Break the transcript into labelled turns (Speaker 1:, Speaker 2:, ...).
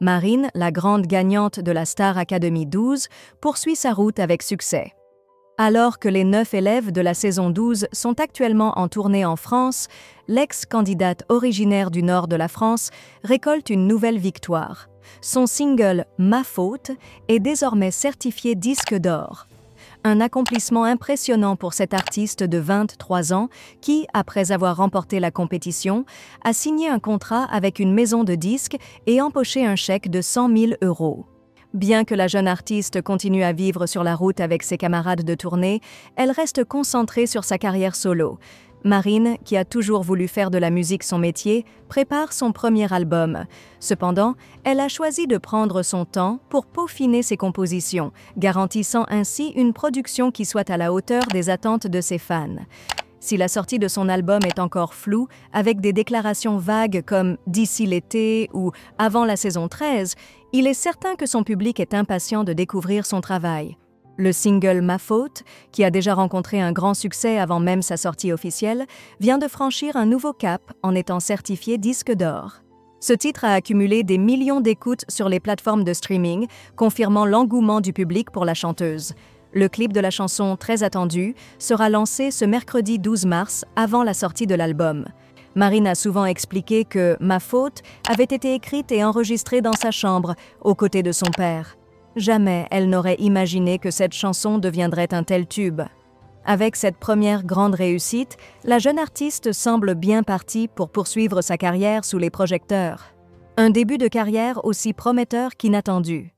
Speaker 1: Marine, la grande gagnante de la Star Academy 12, poursuit sa route avec succès. Alors que les 9 élèves de la saison 12 sont actuellement en tournée en France, l'ex-candidate originaire du nord de la France récolte une nouvelle victoire. Son single « Ma faute » est désormais certifié disque d'or. Un accomplissement impressionnant pour cet artiste de 23 ans qui, après avoir remporté la compétition, a signé un contrat avec une maison de disques et empoché un chèque de 100 000 €. Bien que la jeune artiste continue à vivre sur la route avec ses camarades de tournée, elle reste concentrée sur sa carrière solo. Marine, qui a toujours voulu faire de la musique son métier, prépare son premier album. Cependant, elle a choisi de prendre son temps pour peaufiner ses compositions, garantissant ainsi une production qui soit à la hauteur des attentes de ses fans. Si la sortie de son album est encore floue, avec des déclarations vagues comme « d'ici l'été » ou « avant la saison 13 », il est certain que son public est impatient de découvrir son travail. Le single « Ma faute », qui a déjà rencontré un grand succès avant même sa sortie officielle, vient de franchir un nouveau cap en étant certifié disque d'or. Ce titre a accumulé des millions d'écoutes sur les plateformes de streaming, confirmant l'engouement du public pour la chanteuse. Le clip de la chanson, très attendu, sera lancé ce mercredi 12 mars, avant la sortie de l'album. Marine a souvent expliqué que « Ma faute » avait été écrite et enregistrée dans sa chambre, aux côtés de son père. Jamais elle n'aurait imaginé que cette chanson deviendrait un tel tube. Avec cette première grande réussite, la jeune artiste semble bien partie pour poursuivre sa carrière sous les projecteurs. Un début de carrière aussi prometteur qu'inattendu.